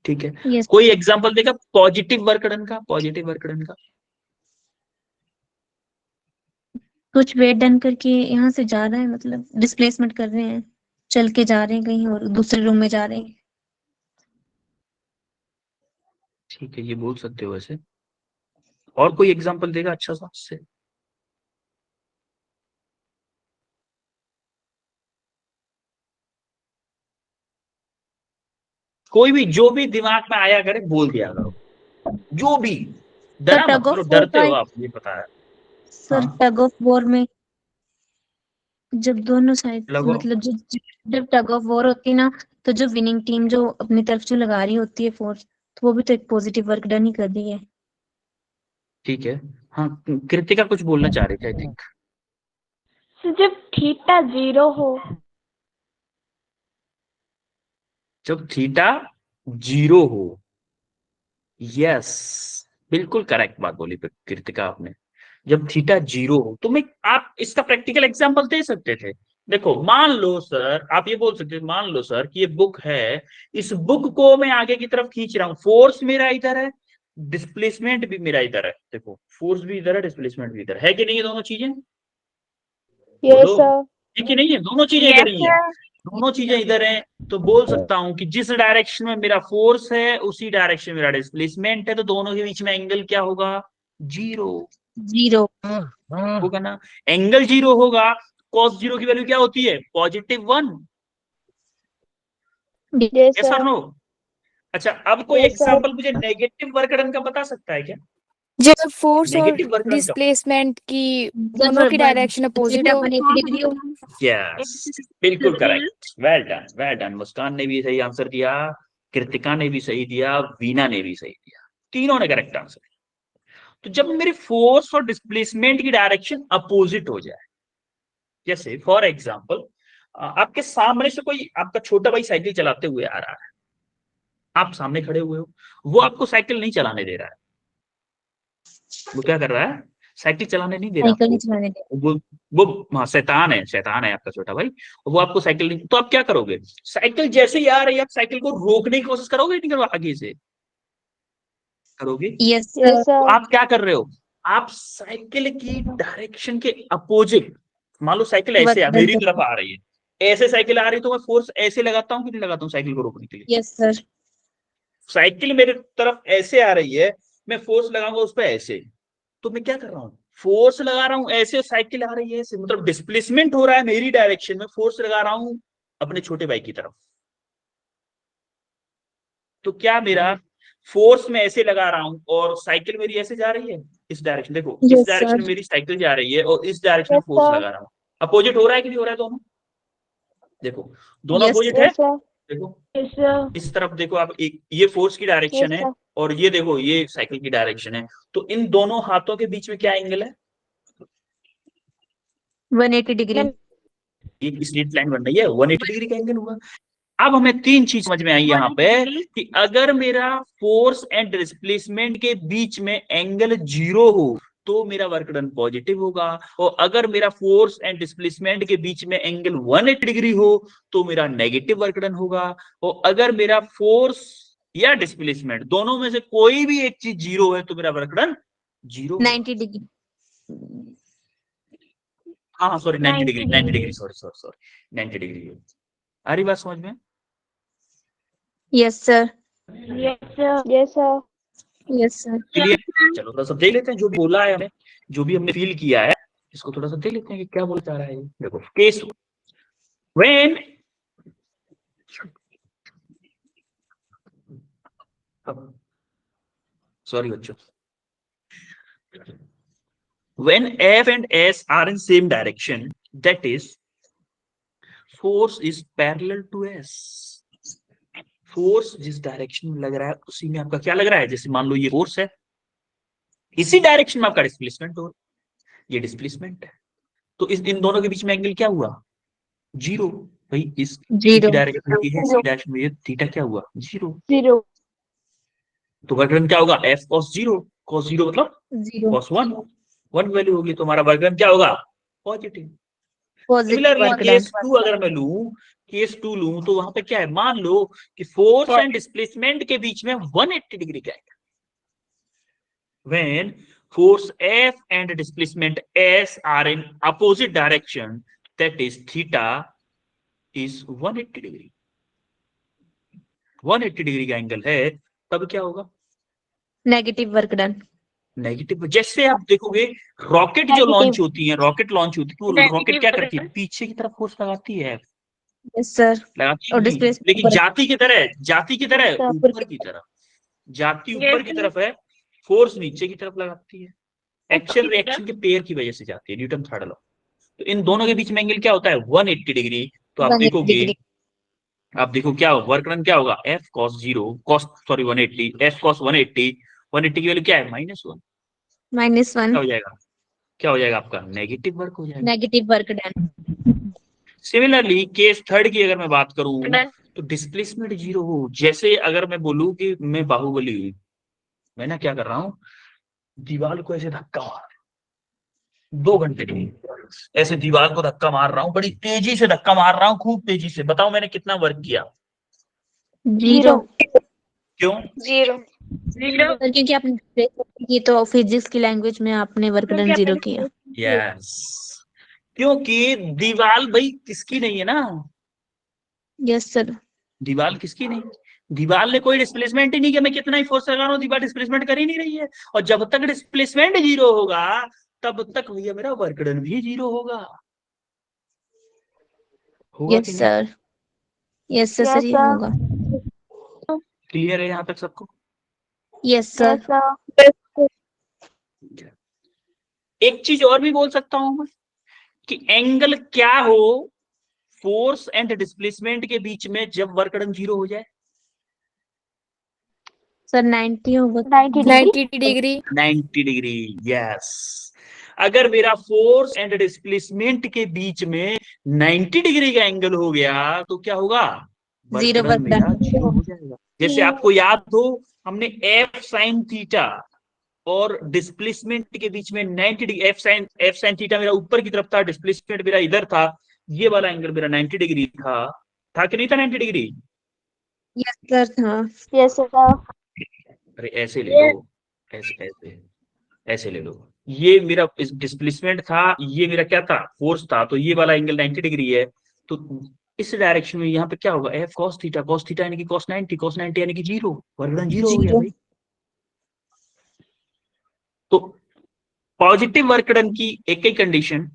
ठीक है, यस। कोई एग्जांपल देगा पॉजिटिव वर्क डन का, पॉजिटिव वर्क डन का। कुछ वेट डन करके यहाँ से जा रहा है, मतलब डिस्प्लेसमेंट कर रहे हैं, चल के जा रहे हैं कहीं और दूसरे रूम में जा रहे हैं। ठीक है, ये बोल सकते हो वैसे। और कोई एग्जांपल देगा अच्छा सा उससे। कोई भी जो भी दिमाग में आया करे बोल दिया करो, जो भी। सर डरा मत टग करो, ऑफ वॉर डरते का, हो आप, ये पता है। सर हाँ, टग ऑफ वॉर में जब दोनों साइड लगो। मतलब जो जब टग ऑफ वॉर होती है ना, तो जो विनिंग टीम जो अपनी तरफ जो लगा रही होती है फोर्स, तो वो भी तो एक पॉजिटिव वर्क डन ही कर रही है। ठीक है, हाँ, कृतिका कुछ बोलना चाह रही थी आई थिंक। जब थीटा 0 हो, जब थीटा जीरो हो, यस, बिल्कुल करेक्ट बात बोली कृतिका आपने। जब थीटा जीरो हो तो मैं, आप इसका प्रैक्टिकल एग्जांपल दे सकते थे। देखो मान लो सर, आप ये बोल सकते थे, मान लो सर कि ये बुक है, इस बुक को मैं आगे की तरफ खींच रहा हूं, फोर्स मेरा इधर है, डिस्प्लेसमेंट भी मेरा इधर है। देखो फोर्स भी इधर है, डिस्प्लेसमेंट भी इधर है कि नहीं है, दोनों चीजें बोलो, यस सर। है कि नहीं है, दोनों चीजें इधर यस ही है, सर, दोनों चीजें इधर हैं। तो बोल सकता हूं कि जिस डायरेक्शन में मेरा फोर्स है उसी डायरेक्शन में मेरा डिस्प्लेसमेंट है, तो दोनों के बीच में एंगल क्या होगा, जीरो जीरो। होगा ना। एंगल जीरो होगा, कॉस जीरो की वैल्यू क्या होती है, +1। यस यस और सर। नो। अच्छा, अब कोई यस सर। एग्जांपल मुझे नेगेटिव वर्क डन का बता सकता है क्या, जब फोर्स और नेगेटिव वर्क डन का। डिस्प्लेसमेंट की जब दोनों की डायरेक्शन अपोजिट हो। 180 डिग्री हो। यस, बिल्कुल correct, well done, well done. Muskan ने भी सही आंसर दिया, कृतिका ने भी सही दिया, वीना ने भी सही दिया, तीनों ने करेक्ट आंसर। तो जब मेरे फोर्स और डिस्प्लेसमेंट की डायरेक्शन अपोजिट हो जाए, जैसे फॉर एग्जांपल आपके सामने से कोई आपका छोटा भाई साइकिल चलाते हुए आ रहा है, आप सामने खड़े हुए हो, वो आपको साइकिल नहीं चलाने दे रहा है। वो क्या कर रहा है, साइकिल चलाने नहीं दे रहा साइकिल नहीं आपको। चलाने दे। वो हाँ, शैतान है, शैतान है आपका छोटा भाई। वो आपको साइकिल नहीं, तो आप क्या करोगे, साइकिल जैसे ही आ रही है आप साइकिल को रोकने की कोशिश करोगे नहीं, करोगे आगे से, करोगे। Yes yes sir. तो सर। आप क्या कर रहे हो, आप साइकिल की डायरेक्शन के अपोजिट, मान लो साइकिल ऐसे वर्क है, डन मेरी तरफ कर। आ रही है, ऐसे साइकिल आ रही है, तो मैं फोर्स ऐसे लगाता हूँ कि नहीं लगाता हूँ साइकिल को रोकने के लिए। Yes sir. साइकिल मेरे तरफ ऐसे आ रही है, मैं फोर्स लगाऊंगा उस पर ऐसे, तो मैं क्या कर रहा हूँ, फोर्स लगा रहा हूँ ऐसे, साइकिल आ रही है ऐसे, मतलब डिस्प्लेसमेंट हो रहा है मेरी डायरेक्शन में, फोर्स लगा रहा हूँ अपने छोटे भाई की तरफ। तो क्या मेरा फोर्स में ऐसे लगा रहा हूं और साइकिल मेरी ऐसे जा रही है इस डायरेक्शन, देखो इस Yes, डायरेक्शन में sir. मेरी साइकिल जा रही है और इस डायरेक्शन में Yes, फोर्स sir. लगा रहा हूँ। अपोजिट हो रहा है कि नहीं हो रहा है दोनों? देखो दोनों Yes, अपोजिट है। Yes, sir. देखो Yes, sir. इस तरफ देखो आप, एक ये फोर्स की डायरेक्शन Yes, है sir. और ये देखो ये साइकिल की डायरेक्शन है, तो इन दोनों हाथों के बीच में क्या एंगल है? 180 degree. एक स्ट्रेट लाइन बन रही है, 180 डिग्री का एंगल हुआ। अब हमें तीन चीज समझ में आई यहाँ पे कि अगर मेरा फोर्स एंड डिस्प्लेसमेंट के बीच में एंगल 0 हो तो मेरा वर्क डन पॉजिटिव होगा, और अगर मेरा फोर्स एंड डिस्प्लेसमेंट के बीच में एंगल 180 डिग्री हो तो मेरा नेगेटिव वर्क डन होगा, और अगर मेरा फोर्स या डिस्प्लेसमेंट दोनों में से कोई भी एक चीज 0 है तो मेरा वर्क डन 0 होगा। 90 degree. हाँ sorry 90 degree, 90 degree, 90 sorry 90 degree. आ रही बात समझ में? Yes, sir. Yes, sir. Yes, sir. Yes, sir. Clear? चलो थोड़ा सा देख लेते हैं जो भी बोला है हमें, जो भी हमने फील किया है, इसको थोड़ा सा देख लेते हैं कि क्या बोलता रहा है ये। देखो केस व्हेन सॉरी बच्चों, when F and S are in same direction, that is force is parallel to S। Force जिस डायरेक्शन में लग रहा है उसी में आपका क्या लग रहा है, जैसे मान लो ये फोर्स है, इसी डायरेक्शन में आपका डिस्प्लेसमेंट हो, ये डिस्प्लेसमेंट है, तो इस इन दोनों के बीच में एंगल क्या हुआ? 0। भाई इस Zero. डायरेक्शन में है, इसी डायरेक्शन में ये थीटा क्या हुआ? 0। 0. तो वर्क डन क्या होगा? F cos 0, cos 0 मतलब Zero. cos 1 वैल्यू होगी, तो हमारा वर्क डन क्या होगा? Positive. Positive similarly work case done. 2 अगर मैं लूं, केस 2 लूं तो वहां पे क्या है, मान लो कि फोर्स एंड डिस्प्लेसमेंट के बीच में 180 डिग्री का है। When force F and displacement S are in opposite direction, that is theta is 180 degree. 180 degree का एंगल है, तब क्या होगा? Negative work done. नेगेटिव। जैसे आप देखोगे रॉकेट जो Negative. लॉन्च होती है, रॉकेट लॉन्च होती है, तो रॉकेट क्या करती है? पीछे की तरफ फोर्स लगाती है, Yes, sir. लगाती और नहीं, displacement लेकिन ऊपर। जाती की तरह, जाती की तरह, ऊपर ऊपर की तरफ, जाती ऊपर की तरफ है, फोर्स नीचे की तरफ लगाती है, एक्शन रिएक्शन के पेयर की वजह से जाती है, न्यूटन थर्ड लॉ। तो इन दोनों के बीच में एंगल क्या होता है? 180 डिग्री। तो आप 180 देखोगे, degree. आप देखो क्या वर्क डन क्या होगा? F cos 0 cos sorry 180, F cos 180, 180 की वैल्यू क्या है? -1। -1. क्या हो जाएगा? क्या हो जाएगा आपका? नेगेटिव वर्क हो जाएगा। Negative work done. Similarly case third की अगर मैं बात करूं तो डिस्प्लेसमेंट 0 हो, जैसे अगर मैं बोलूं कि मैं बाहुबली हूं, मैं ना क्या कर रहा हूं, दीवार को ऐसे धक्का मार 2 घंटे के लिए, ऐसे दीवार को धक्का मार रहा हूं, बड़ी तेजी से धक्का मार रहा हूं, खूब तेजी से। बताओ मैंने कितना वर्क किया? 0. क्यों? 0. सर क्योंकि आपने displacement की तो फिजिक्स की लैंग्वेज में आपने वर्क डन 0 किया. यस, क्योंकि दीवार भाई किसकी नहीं है ना, यस सर. दीवार किसकी नहीं, दीवार ने कोई डिस्प्लेसमेंट ही नहीं किया, मैं कितना ही फोर्स लगा रहा हूं दीवार डिस्प्लेसमेंट कर ही नहीं रही है, और जब तक डिस्प्लेसमेंट 0 होगा तब तक भैया मेरा वर्क डन भी 0 होगा। होगा यस कि नहीं? Sir. Yes sir. Yes, sir ये sir. होगा. क्लियर है यहाँ तक सबको? Yes Yes, sir. sir. एक चीज और भी बोल सकता हूं मैं कि एंगल क्या हो फोर्स एंड डिस्प्लेसमेंट के बीच में जब वर्क डन 0 हो जाए? सर 90 होगा. 90 डिग्री. 90 डिग्री। यस, अगर मेरा फोर्स एंड डिस्प्लेसमेंट के बीच में 90 डिग्री का एंगल हो गया तो क्या होगा? Zero वर्क डन work मेरा done. 0 हो जाएगा। जैसे आपको याद हो, हमने एफ साइन थीटा और डिस्प्लेसमेंट के बीच में 90 डिग्री, एफ साइन थीटा मेरा ऊपर की तरफ था, डिस्प्लेसमेंट मेरा इधर था, ये वाला एंगल मेरा 90 डिग्री था कि नहीं था 90 डिग्री? Yes sir. हाँ. Yes, sir. अरे ऐसे ले लो, ऐसे ऐसे ऐसे ले लो, ये मेरा डिस्प्लेसमेंट था, ये मेरा क्या था? फोर्स था, तो ये वाला एंगल 90 डिग्री है, तो इस डायरेक्शन में यहाँ पे क्या होगा? एफ कॉस थीटा यानी कि cos 90 यानी कि 0, वर्क डन 0 हो गया भाई। तो पॉजिटिव वर्क डन की एक ही कंडीशन,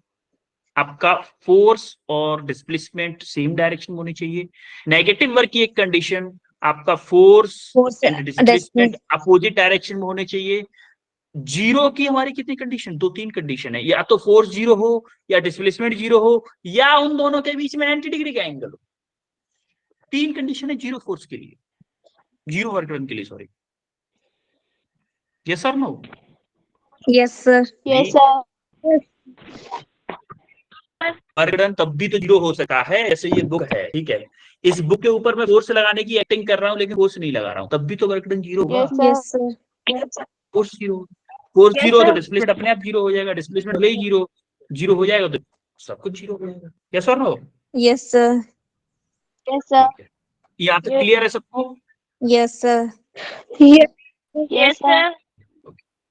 आपका फोर्स और डिस्प्लेसमेंट सेम डायरेक्शन होनी चाहिए। नेगेटिव वर्क की एक कंडीशन, आपका force force and displacement opposite direction में होने चाहिए। जीरो की हमारी कितनी कंडीशन, दो तीन कंडीशन है, या तो फोर्स जीरो हो, या डिस्प्लेसमेंट जीरो हो, या उन दोनों के बीच में 90 डिग्री का एंगल हो। तीन कंडीशन है जीरो फोर्स के लिए, जीरो वर्क डन के लिए, सॉरी। यस और no? Yes sir. Yes, sir. Work done तब भी तो जीरो हो सकता है, जैसे ये बुक है, ठीक है, इस बुक के ऊपर मैं फोर्स लगाने की एक्टिंग कर रहा हूँ लेकिन फोर्स नहीं लगा रहा हूँ, तब भी तो वर्क डन जीरो होगा। Yes, sir. Yes sir. Force zero, force zero तो डिस्प्लेसमेंट अपने आप जीरो हो जाएगा, डिस्प्लेसमेंट भले ही जीरो जीरो हो जाएगा तो सब कुछ जीरो हो जाएगा। यस और no? Yes sir. Yes, sir. ठीक है, यहाँ तक क्लियर है सबको? Yes sir. Yes, sir.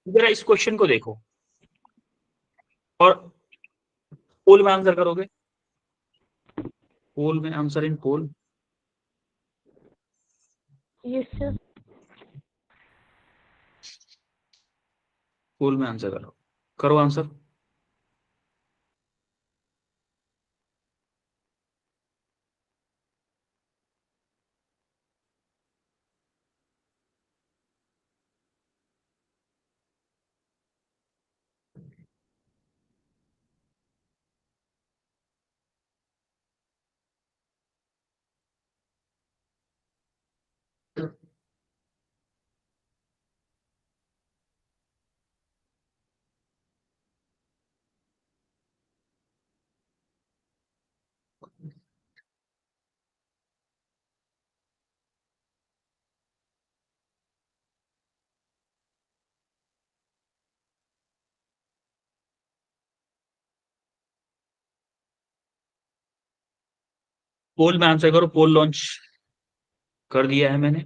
जरा इस क्वेश्चन को देखो और पोल में आंसर करोगे। पोल में answer in poll. Yes, sir. Poll में आंसर करो, करो आंसर। पोल में आंसर करो, पोल लॉन्च कर दिया है मैंने।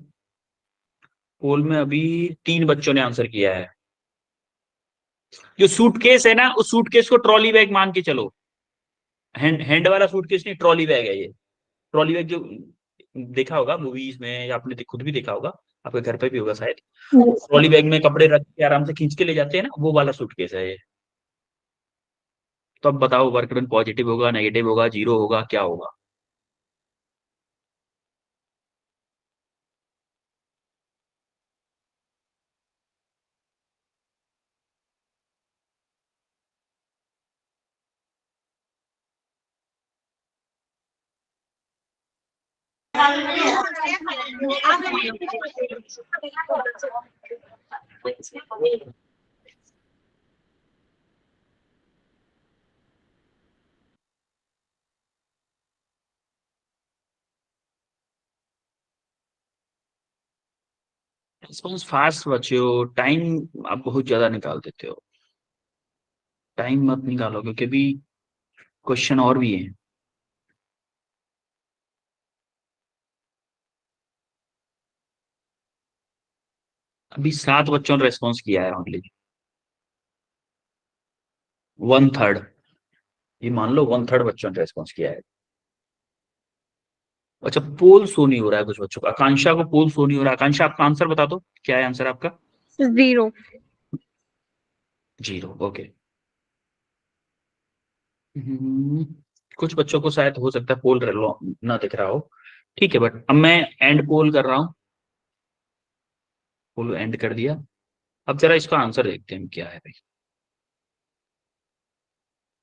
पोल में अभी 3 बच्चों ने आंसर किया है। जो सूटकेस है ना, उस सूटकेस को ट्रॉली बैग मान के चलो। हैंड हैंड वाला सूटकेस नहीं, ट्रॉली बैग है ये। ट्रॉली बैग जो देखा होगा मूवीज में, या आपने खुद भी देखा होगा, आपके घर पे भी होगा शायद। ट्रॉली बैग में कपड़े रख के आराम से खींच के ले जाते हैं ना, वो वाला सूटकेस है ये। तो अब बताओ वर्क डन पॉजिटिव होगा, नेगेटिव होगा, जीरो होगा, क्या होगा? रिस्पॉन्स फास्ट बच्चे हो, टाइम आप बहुत ज्यादा निकाल देते हो। टाइम मत निकालो क्योंकि अभी क्वेश्चन और भी है। अभी 7 बच्चों ने रेस्पॉन्स किया है ओनली, 1/3। ये मान लो 1/3 बच्चों ने रेस्पॉन्स किया है। अच्छा, पोल शो नहीं हो रहा है कुछ बच्चों का। आकांक्षा को पोल शो नहीं हो रहा है। आकांक्षा, आपका आंसर बता दो, क्या है आंसर आपका? जीरो। Zero, okay. हम्म, कुछ बच्चों को शायद हो सकता है पोल ना दिख रहा हो, ठीक है, बट अब मैं एंड पोल कर रहा हूँ। पोल एंड कर दिया। अब जरा इसका आंसर देखते हैं क्या है भाई।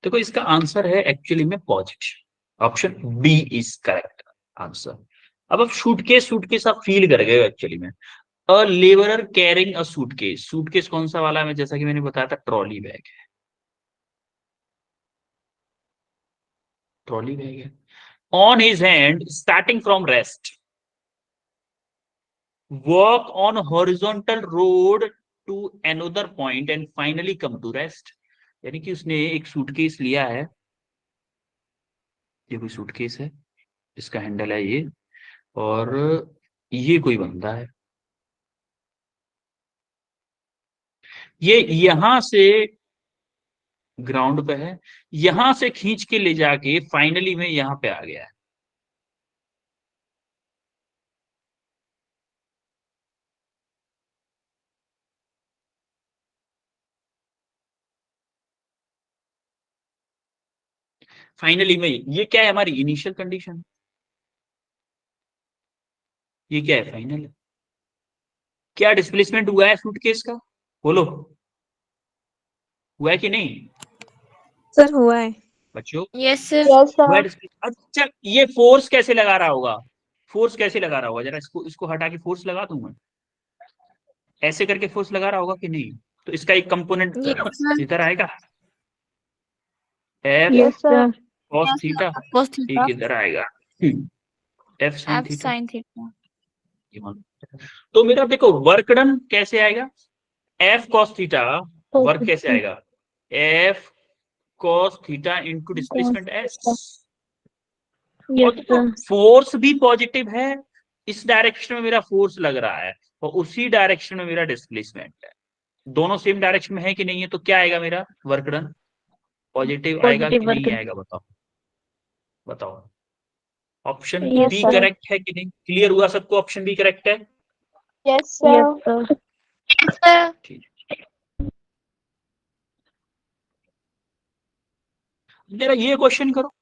देखो इसका आंसर है एक्चुअली में positive, option B is correct answer. अब सूटकेस सूटकेस आप फील कर गए एक्चुअली में। A labourer carrying a suitcase, suitcase कौन सा वाला है? मैं जैसा कि मैंने बताया था, ट्रॉली बैग है। ट्रॉली बैग है। On his hand starting from rest, work on horizontal road to another point and finally come to rest. यानी कि उसने एक सूटकेस लिया है, ये कोई सूटकेस है, इसका हैंडल है ये, और ये कोई बंदा है, ये यहां से ग्राउंड पे है, यहां से खींच के ले जाके फाइनली में यहां पे आ गया है। फाइनली में ये क्या है? हमारी इनिशियल कंडीशन। ये क्या है? फाइनल है। क्या डिस्प्लेसमेंट हुआ है सूटकेस का? बोलो, हुआ है कि नहीं सर हुआ है। बच्चों? Yes, sir. Yes, हुआ है sir. अच्छा, ये फोर्स कैसे लगा रहा होगा? फोर्स कैसे लगा रहा होगा? जरा इसको हटा के फोर्स लगा दूं मैं, ऐसे करके फोर्स लगा रहा होगा कि नहीं? तो इसका एक कंपोनेंट Yes, sir. इधर आएगा, F Yes, yes sir. Sir. Cos Yes, theta, sir. Cos एक theta. इधर आएगा F sine F theta. sin theta. ये मान लो। तो मेरा देखो वर्क डन कैसे आएगा? F cos theta. वर्क कैसे आएगा? F cos theta into displacement S. और यस देखो सर। फोर्स भी पॉजिटिव है, इस डायरेक्शन में मेरा फोर्स लग रहा है और उसी डायरेक्शन में मेरा डिस्प्लेसमेंट है। दोनों सेम डायरेक्शन में है कि नहीं है? तो क्या आएगा मेरा वर्क डन? पॉजिटिव आएगा पॉजिटिव कि वर्क। नहीं आएगा? बताओ बताओ। Option yes B sir. Correct है कि नहीं? क्लियर हुआ सबको? ऑप्शन बी करेक्ट है? Yes, sir. Yes sir. Yes, sir. ठीक। जरा ये क्वेश्चन करो,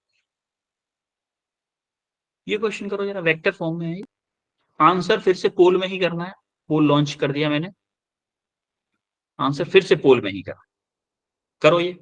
ये क्वेश्चन करो जरा, वेक्टर फॉर्म में है ये। आंसर फिर से पोल में ही करना है, पोल लॉन्च कर दिया मैंने, आंसर फिर से पोल में ही करना, करो ये।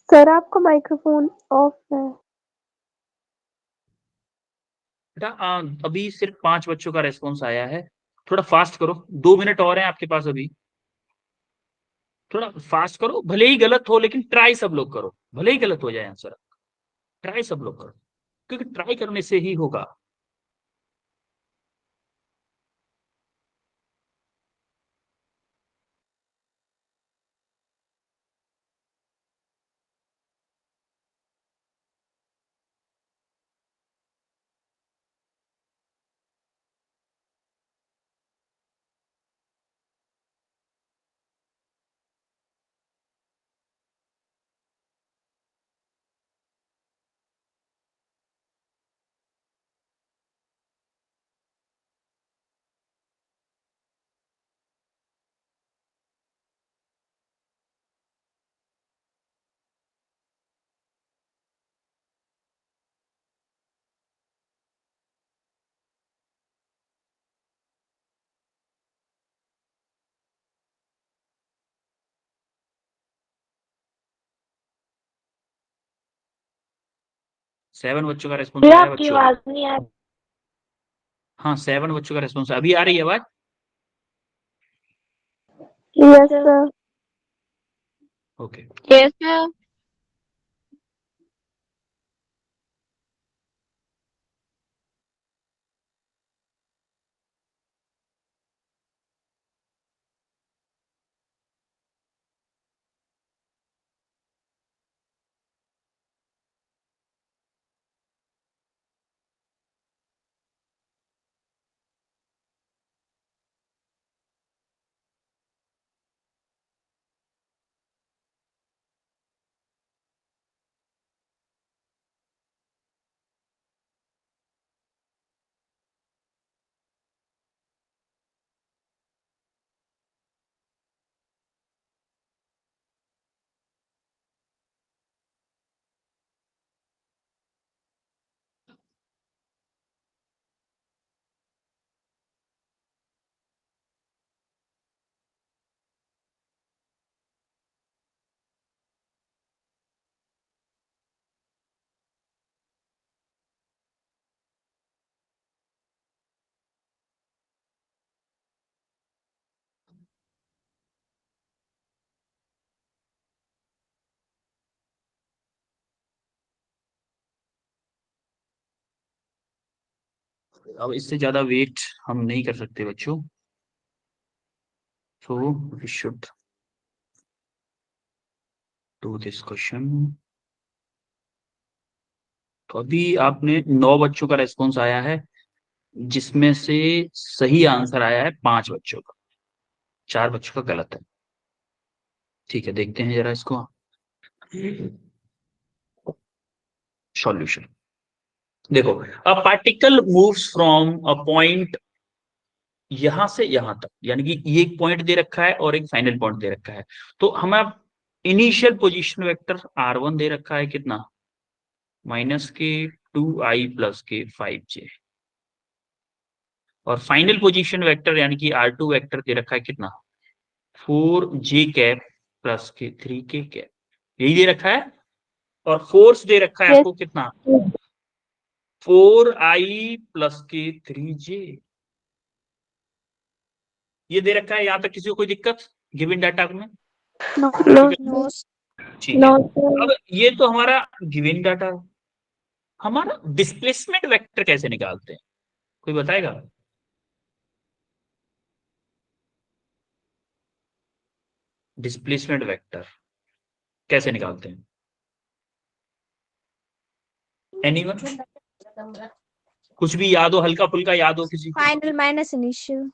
सर आपका माइक्रोफोन ऑफ है। बेटा अभी सिर्फ 5 बच्चों का रेस्पॉन्स आया है, थोड़ा फास्ट करो, 2 मिनट और हैं आपके पास अभी, थोड़ा फास्ट करो, भले ही गलत हो लेकिन ट्राई सब लोग करो, भले ही गलत हो जाए आंसर, ट्राई सब लोग करो, क्योंकि ट्राई करने से ही होगा। 7 बच्चों का रेस्पॉन्स भैया आया आपकी बच्चों? आवाज नहीं आ रही। हाँ 7 बच्चों का रेस्पॉन्स अभी आ रही है आवाज? Yes, sir. Okay. Yes sir. अब इससे ज्यादा वेट हम नहीं कर सकते बच्चों, so we should do this question। तो अभी आपने 9 बच्चों का रेस्पॉन्स आया है, जिसमें से सही आंसर आया है 5 बच्चों का, 4 बच्चों का गलत है। ठीक है, देखते हैं जरा इसको सॉल्यूशन। देखो, a particle moves from a point यहां से यहां तक, यानी कि ये एक पॉइंट दे रखा है और एक फाइनल पॉइंट दे रखा है। तो हमें इनिशियल पोजीशन वेक्टर r1 दे रखा है कितना, -k 2i + k 5j, और फाइनल पोजीशन वेक्टर यानी कि r2 वेक्टर दे रखा है कितना, 4j cap + k 3k cap, यही दे रखा है। और फोर्स दे रखा है Yes. आपको कितना, 4i + k 3j, ये दे रखा है। यहां तक किसी को कोई दिक्कत गिवन डाटा में? No, no no. ठीक है। No sir. अब ये तो हमारा गिवन डाटा, हमारा डिस्प्लेसमेंट वेक्टर कैसे निकालते हैं, कोई बताएगा? डिस्प्लेसमेंट वेक्टर कैसे निकालते हैं, एनीवन? कुछ भी याद हो, हल्का फुल्का याद हो किसी को? Final minus initial.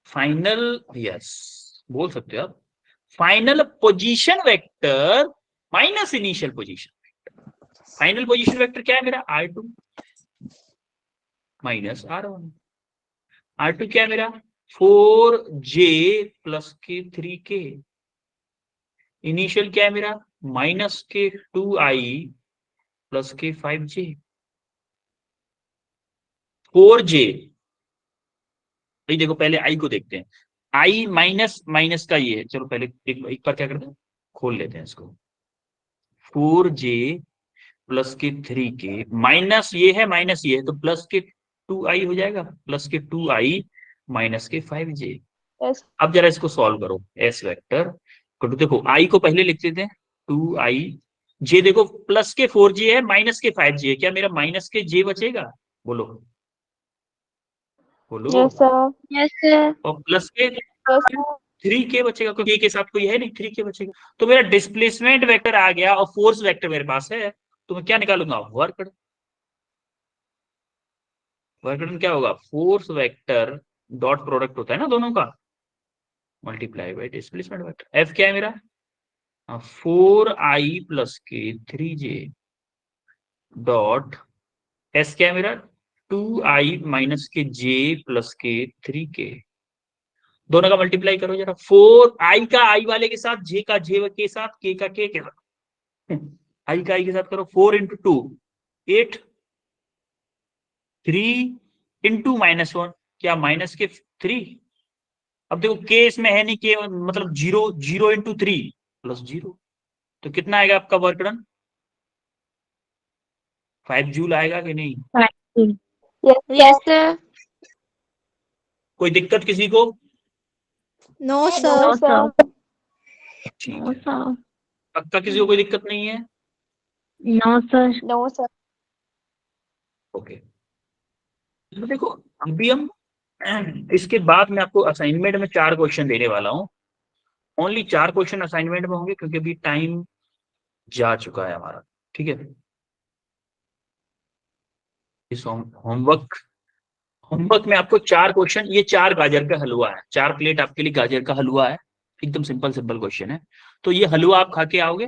Final, yes बोल सकते हो आप, final position vector minus initial position. Final position vector क्या है मेरा, r2 - r1। r2 क्या है मेरा, 4j + k 3k। इनिशियल क्या है मेरा, -k 2i + k 5j। 4j, भाई देखो पहले आई को देखते हैं, आई माइनस माइनस का ये है, चलो पहले एक बार क्या करते हैं, खोल लेते हैं इसको। 4j + के 3k माइनस ये है माइनस ये है, तो +के 2i हो जाएगा, +के 2i - के 5j। यस। अब जरा इसको सॉल्व करो, एस वेक्टर को देखो, आई को पहले लिख देते हैं 2i, जे देखो +के 4j है -के 5j है, क्या मेरा -के j बचेगा, बोलो बोलो। Yes sir. Yes sir. और +के यस सर। 3k बचेगा, क्योंकि के साथ कोई है नहीं, 3k बचेगा। तो मेरा डिस्प्लेसमेंट वेक्टर आ गया और फोर्स वेक्टर मेरे पास है, तो मैं क्या निकालूंगा, वर्क। वर्क डन क्या होगा, फोर्स वेक्टर डॉट प्रोडक्ट होता है ना दोनों का, multiply by displacement vector. F क्या है मेरा, 4i + के 3j डॉट, एस क्या है मेरा, 2i - के j + के 3k। दोनों का मल्टीप्लाई करो जरा, 4i का i वाले के साथ, j का j के साथ, k का k के साथ, i का i के साथ करो, 4 × 2 8, 3 × -1 क्या, -के 3। अब देखो के इसमें है नहीं, के मतलब 0, 0 × 3 +0, तो कितना आएगा आपका वर्क डन, 5 जूल आएगा कि नहीं? Yes, sir. कोई दिक्कत किसी को? No No, sir sir. ठीक नो है, सर। पक्का किसी को कोई दिक्कत नहीं है? No sir. No, sir. Okay, तो देखो अभी हम इसके बाद मैं आपको असाइनमेंट में 4 क्वेश्चन देने वाला हूँ। ओनली 4 क्वेश्चन असाइनमेंट में होंगे क्योंकि अभी टाइम जा चुका है हमारा। ठीक है, इस होमवर्क में आपको 4 क्वेश्चन, ये 4 गाजर का हलवा है, 4 प्लेट आपके लिए गाजर का हलवा है। एकदम सिंपल क्वेश्चन है। तो ये हलवा आप खा के आओगे?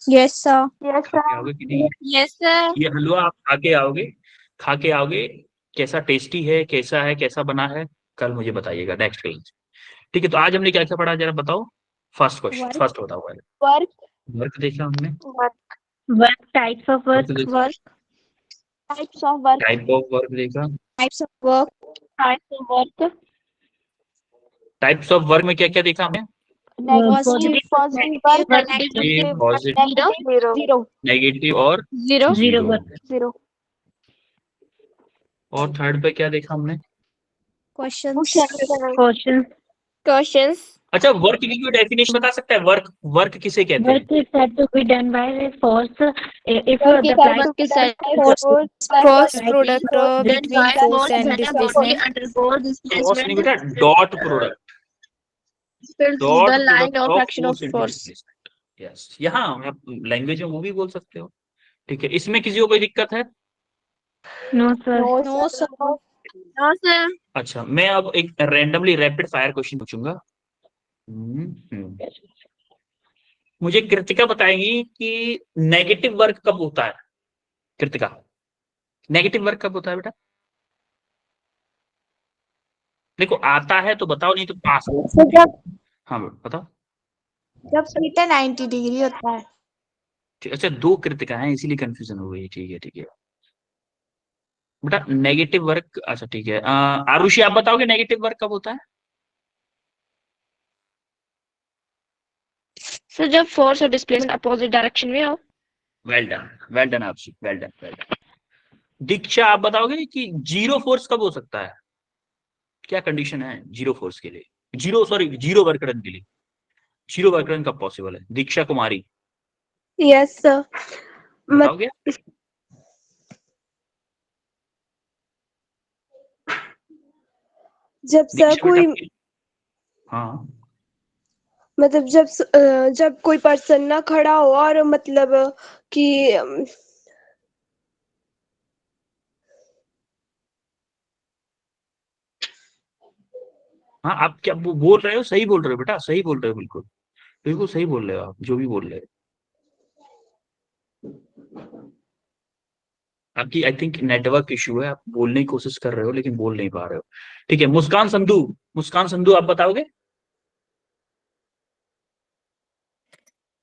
यस सर Yes, खा के sir. आओगे कि नहीं? Yes, sir. ये हलवा आप खा के आओगे, कैसा टेस्टी है, कैसा बना है, कल मुझे बताइएगा नेक्स्ट क्लास। ठीक है, तो आज हमने क्या क्या पढ़ा जरा बताओ। First question, Work. फर्स्ट बताओ पहले। Work. वर्क देखा हमने, work, types of work. Work. Types of work. Type of work देखा। Types of work Types of work. Types of work में क्या क्या देखा हमने? Negative, positive, positive, negative, positive, zero. Negative और Zero. Zero work. Zero. और third पे क्या देखा हमने? Questions question. Questions. अच्छा, वर्क की कोई डेफिनेशन बता सकता है? वर्क किसे कहते हैं? Work is said to be done by force if Work the is plant said to be cross product between force and displacement. Cross नहीं बेटा, dot product, dot The line product of of action of force into force. Displacement. Yes, यहाँ आप language में वो भी बोल सकते हो। ठीक है, इसमें किसी को कोई दिक्कत है? No sir. No sir No, sir. अच्छा, मैं अब एक रैंडमली रैपिड फायर क्वेश्चन पूछूंगा। मुझे कृतिका बताएंगी कि नेगेटिव वर्क कब होता है। कृतिका, नेगेटिव वर्क कब होता है बेटा? देखो आता है तो बताओ, नहीं तो पास। हाँ बताओ। जब थीटा 90 डिग्री होता है। ठीक, अच्छा 2 कृतिका हैं इसीलिए कंफ्यूजन हो गई। ठीक है बेटा, नेगेटिव वर्क, अच्छा ठीक है। आरुषि आप बताओगे नेगेटिव वर्क कब होता है? So जब force और displacement opposite direction में हो. Well done Arushi, well done. Diksha आप बताओगे कि जीरो फोर्स कब हो सकता है? क्या कंडीशन है जीरो फोर्स के लिए, जीरो वर्क डन के लिए? जीरो वर्क डन कब पॉसिबल है? दीक्षा कुमारी यस सर बताओगे? जब सर दीक्षा कोई बेटा, हाँ मतलब जब कोई पर्सन ना खड़ा हो और मतलब कि हाँ, आप क्या बोल रहे हो? सही बोल रहे हो बेटा, सही बोल रहे हो, बिल्कुल बिल्कुल सही बोल रहे हो आप, जो भी बोल रहे हो। आपकी आई थिंक नेटवर्क इश्यू है, आप बोलने की कोशिश कर रहे हो लेकिन बोल नहीं पा रहे हो। ठीक है, मुस्कान संधू आप बताओगे?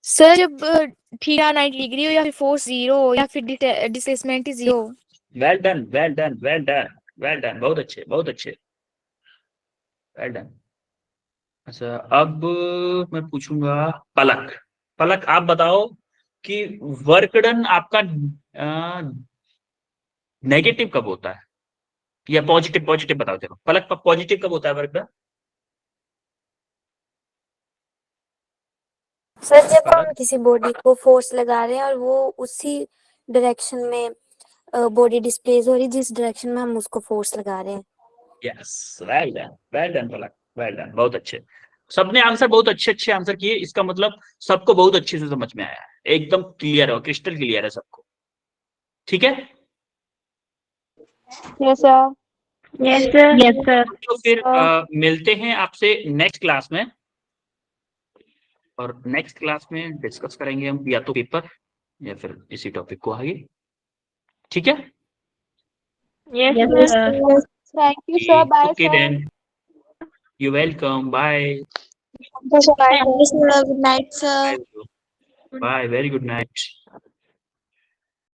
सर जब थीटा 90 डिग्री हो या फिर फोर्स जीरो हो या फिर डिस्प्लेसमेंट ही जीरो। वेल डन, बहुत अच्छे, वेल डन। अच्छा, अब मैं पूछूंगा पलक आप बताओ कि वर्क डन आपका नेगेटिव कब होता है या पॉजिटिव बताओ। चलो पलक, पॉजिटिव कब होता है वर्क डन? सर जब हम किसी बॉडी को फोर्स लगा रहे हैं और वो उसी डायरेक्शन में बॉडी डिस्प्लेस हो रही, जिस डायरेक्शन में हम उसको फोर्स लगा रहे हैं। यस, वेल डन पलक, वेल डन, बहुत अच्छे। सबने आंसर बहुत अच्छे आंसर किए, इसका मतलब सबको बहुत अच्छे से समझ में आया है, एकदम क्लियर है, क्रिस्टल क्लियर है सबको। ठीक है, Yes, sir. Yes sir. तो फिर मिलते हैं आपसे नेक्स्ट क्लास में, और नेक्स्ट क्लास में डिस्कस करेंगे हम या तो पेपर या फिर इसी टॉपिक को आगे। ठीक है, yes sir. Thank you, sir. Bye, okay sir. Then, you welcome, bye thank you sir, good night sir. Bye, very good night.